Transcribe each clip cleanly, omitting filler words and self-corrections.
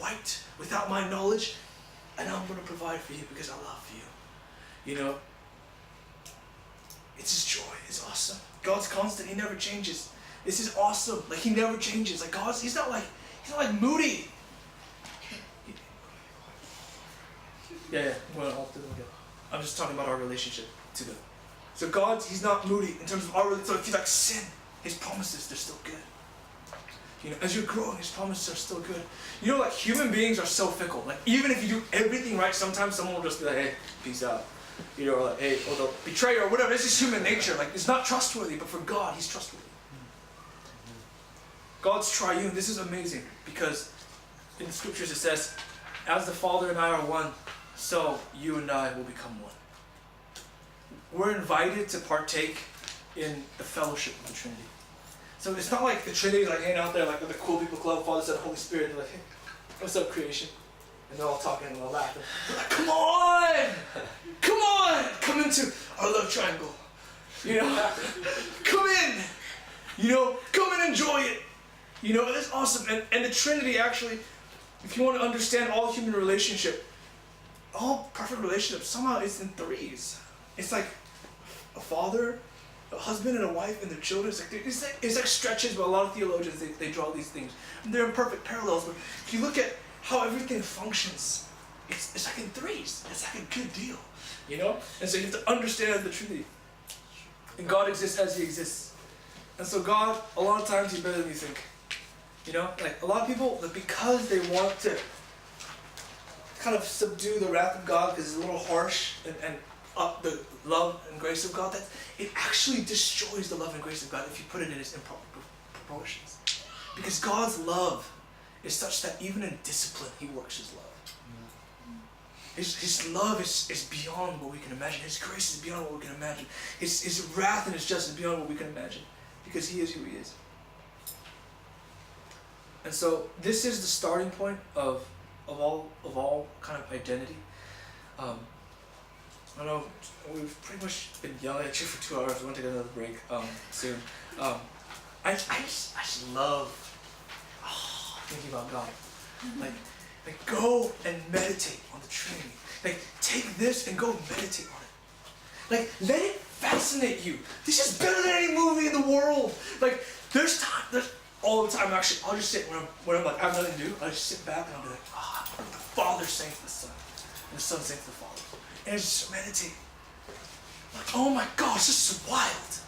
right without my knowledge, and I'm going to provide for you because I love you. You know, it's His joy. It's awesome. God's constant. He never changes. This is awesome. Like, He never changes. Like, God's, He's not like Moody. Yeah. Well, I'm just talking about our relationship to God. So God, He's not moody in terms of our relationship. So if you like sin, His promises, they're still good. You know, as you're growing, His promises are still good. You know, like, human beings are so fickle. Like, even if you do everything right, sometimes someone will just be like, hey, peace out. You know, or like, hey, or they'll betray you or whatever. It's just human nature. Like, it's not trustworthy, but for God, He's trustworthy. God's triune. This is amazing because in the scriptures it says, as the Father and I are one, so you and I will become one. We're invited to partake in the fellowship of the Trinity. So it's not like the Trinity is like hanging out there like with the cool people club, Father, Son, Holy Spirit, and like, hey, what's up, creation? And they're all talking and all laughing. They're like, come on! Come into our love triangle. You know? Come in! You know, come and enjoy it. You know, it's awesome. And the Trinity actually, if you want to understand all human relationship, all perfect relationships, somehow it's in threes. It's like a father, a husband and a wife and their children. It's like stretches, but a lot of theologians, they draw these things. And they're in perfect parallels, but if you look at how everything functions, it's like in threes. It's like a good deal, you know? And so you have to understand the Trinity. And God exists as He exists. And so God, a lot of times, He's better than you think. You know, like a lot of people, because they want to kind of subdue the wrath of God because it's a little harsh and up the love and grace of God, that it actually destroys the love and grace of God if you put it in its improper proportions. Because God's love is such that even in discipline, He works His love. His love is beyond what we can imagine. His grace is beyond what we can imagine. His wrath and His justice is beyond what we can imagine. Because He is who He is. And so this is the starting point of all kind of identity. I don't know, we've pretty much been yelling at you for 2 hours. We're going to take another break soon. I just love thinking about God. Like go and meditate on the Trinity. Like take this and go meditate on it. Like let it fascinate you. This is better than any movie in the world. Like there's all the time actually, I'll just sit when I'm like I have nothing to do, I'll just sit back and I'll be like, the Father saying to the Son, and the Son saying to the Father. And it's just meditate. Like, oh my gosh, this is wild.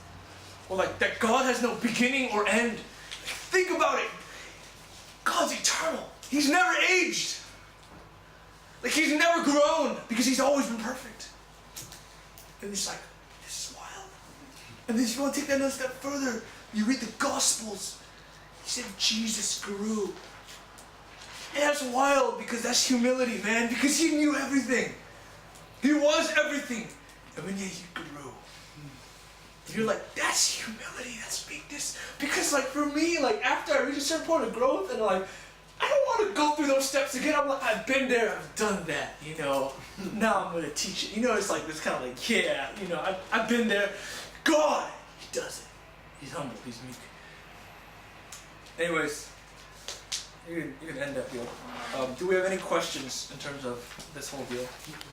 Or like that God has no beginning or end. Think about it. God's eternal. He's never aged. Like He's never grown because He's always been perfect. And it's like, this is wild. And then if you want to take that another step further, you read the Gospels. He said Jesus grew. And that's wild because that's humility, man. Because He knew everything. He was everything. And when He grew. And you're like, that's humility, that's meekness. Because like for me, like after I reach a certain point of growth and like, I don't want to go through those steps again. I'm like, I've been there, I've done that, you know. Now I'm going to teach it. You know, it's like, it's kind of like, yeah, you know, I've been there. God, He does it. He's humble, He's meek. Anyways, you can end that deal. Do we have any questions in terms of this whole deal?